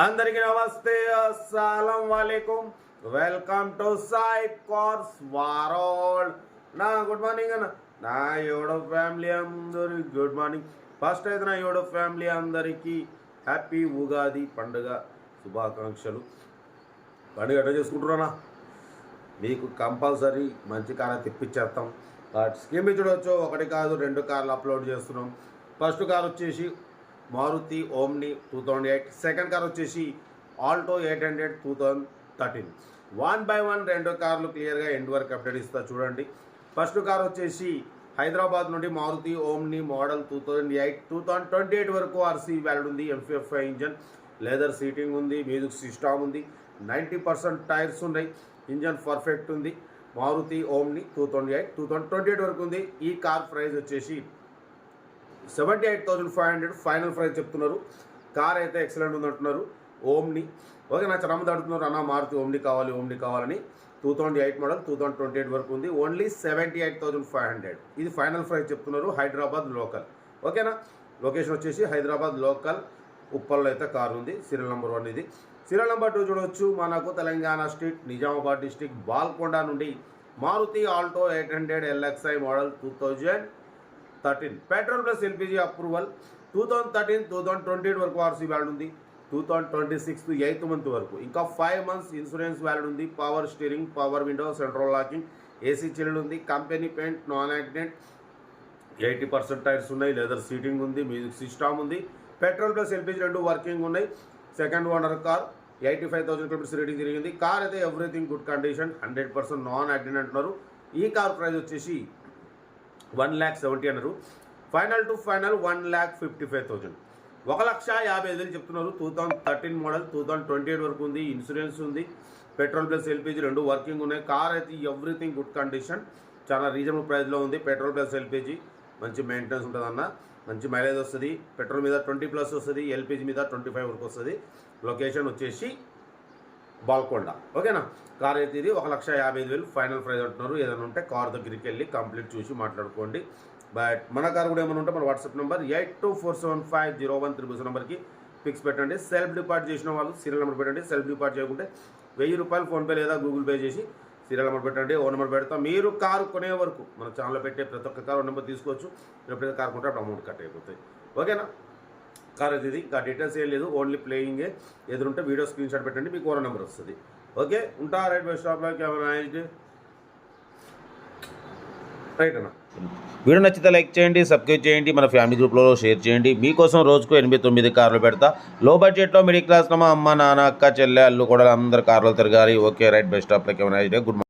అందరికీ నమస్తే, అస్సలం వాలేకుమ్. Welcome to Sai cars world. నా గుడ్ మార్నింగ్ అన్న. నా యూట్యూబ్ ఫ్యామిలీ అందరికి గుడ్ మార్నింగ్. ఫస్ట్ అయితే నా యూట్యూబ్ ఫ్యామిలీ అందరికీ హ్యాపీ ఉగాది పండుగ శుభాకాంక్షలు. పండుగ ఎట్లా చేసుకుంటున్నానా? మీకు కంపల్సరీ మంచి కార్ తెప్పించేస్తాం. స్కీమ్ చూడవచ్చు, ఒకటి కాదు 2 కార్లు అప్లోడ్ చేస్తున్నాం. ఫస్ట్ కార్ వచ్చేసి మారుతి ఓమ్ని 2008, సెకండ్ కార్ వచ్చేసి ఆల్టో 800 2013. 1 by 1 2 కార్లు క్లియర్గా ఎండ్ వరకు అప్డేట్ ఇస్తా చూడండి. ఫస్ట్ కార్ వచ్చేసి హైదరాబాద్ నుండి మారుతి ఓమ్ని మోడల్ 2008 2028 వరకు ఆర్సీ వ్యాలిడ్ ఉంది. MFI ఇంజన్, లెదర్ సీటింగ్ ఉంది, మ్యూజిక్ సిస్టమ్ ఉంది, 90% టైర్స్ ఉన్నాయి, ఇంజన్ పర్ఫెక్ట్ ఉంది. మారుతి ఓమ్ని 2008 2028 వరకు ఉంది. ఈ కార్ ప్రైస్ వచ్చేసి 78,500 ఫైనల్ ప్రైస్ చెప్తున్నారు. కార్ అయితే ఎక్సలెంట్ ఉంది అంటున్నారు. Omni okay. నా చాలా మంది అడుగుతున్నారు, అన్న మారుతి ఓమ్ని కావాలని. 2008 మోడల్ 2028 వరకు ఉంది. ఓన్లీ 78,500 ఇది ఫైనల్ ప్రైస్ చెప్తున్నారు. హైదరాబాద్ లోకల్ ఓకేనా. లొకేషన్ వచ్చేసి హైదరాబాద్ లోకల్ ఉప్పల్లో అయితే కారు ఉంది. సీరియల్ నెంబర్ 1 ఇది. సీరియల్ నెంబర్ 2 చూడవచ్చు. మనకు తెలంగాణ స్టేట్ నిజామాబాద్ డిస్టిక్ బాల్కొండ నుండి Maruti Alto 800 LXI model 2013 petrol plus LPG approval. 2013 2028 వరకు ఆర్సీ వ్యాలిడ్ ఉంది. 2026 8th మంత్ వరకు, ఇంకా 5 months ఇన్సూరెన్స్ వ్యాలిడ్ ఉంది. Power steering, power window, central locking, AC chilled ఉంది. Company paint, non accident, 80% tyres ఉన్నాయి, లెదర్ సీటింగ్ ఉంది, music system ఉంది. Petrol plus LPG 2 working ఉన్నాయి. Second owner car, 85,000 kilometres reading తిరిగింది. Car అయితే everything good condition, 100% non accident అంటున్నారు. ఈ car price వచ్చేసి 1,70,000 అన్నారు. ఫైనల్ టు ఫైనల్ 1,55,000, 1,50,000 చెప్తున్నారు. 2013 మోడల్ 2028 వరకు ఉంది. ఇన్సూరెన్స్ ఉంది. పెట్రోల్ ప్లస్ ఎల్పిజి 2 వర్కింగ్ ఉన్నాయి. కార్ అయితే ఎవ్రీథింగ్ గుడ్ కండిషన్, చాలా రీజనబుల్ ప్రైస్లో ఉంది. పెట్రోల్ ప్లస్ ఎల్పిజి మంచి మెయింటెనెన్స్ ఉంటుంది అన్న, మంచి మైలేజ్ వస్తుంది. పెట్రోల్ మీద 20+ వస్తుంది, ఎల్పిజి మీద 25 వరకు వస్తుంది. లొకేషన్ వచ్చేసి బాల్కొండ ఓకేనా. కార్ అయితే ఇది 1,50,000 ఫైనల్ ప్రైస్ అంటున్నారు. ఏదైనా ఉంటే కార్ దగ్గరికి వెళ్ళి కంప్లీట్ చూసి మాట్లాడుకోండి. బట్ మన కార్ కూడా ఏమైనా ఉంటే మన వాట్సాప్ నెంబర్ 82475013 నెంబర్కి పిక్స్ పెట్టండి. సెల్ఫ్ డిపార్ట్ చేసిన వాళ్ళు సీరియల్ నెంబర్ పెట్టండి. సెల్ఫ్ డిపార్ట్ చేయకుంటే 1000 రూపాయలు ఫోన్పే లేదా గూగుల్ పే చేసి సీరియల్ నెంబర్ పెట్టండి. ఓ నెంబర్ పెడతాం. మీరు కారు కొనే వరకు మన ఛానల్లో పెట్టే ప్రతి ఒక్క కారు నెంబర్ తీసుకోవచ్చు. ఎప్పుడైతే కారు కొంటే అప్పుడు అమౌంట్ కట్ అయిపోతాయి ఓకేనా. కార్ అయితే ఇది, ఇంకా డీటెయిల్స్ ఏం లేదు, ఓన్లీ ప్లేయింగే. ఎదురుంటే వీడియో స్క్రీన్ షాట్ పెట్టండి, మీకు ఓనర్ నెంబర్ వస్తుంది. ఓకే ఉంటా. రైట్ బై స్టాప్లో రైట్ అన్న. వీడియో నచ్చితే లైక్ చేయండి, సబ్స్క్రైబ్ చేయండి, మన ఫ్యామిలీ గ్రూప్లో షేర్ చేయండి. మీకోసం రోజుకు 8-9 కార్లు పెడతా. లో బడ్జెట్లో మిడిల్ క్లాస్లో మా అమ్మ నాన్న అక్క చెల్లె అల్లు కూడా అందరు కార్లు తిరగాలి. ఓకే రైట్ బై స్టాప్లో గుడ్ మార్నింగ్.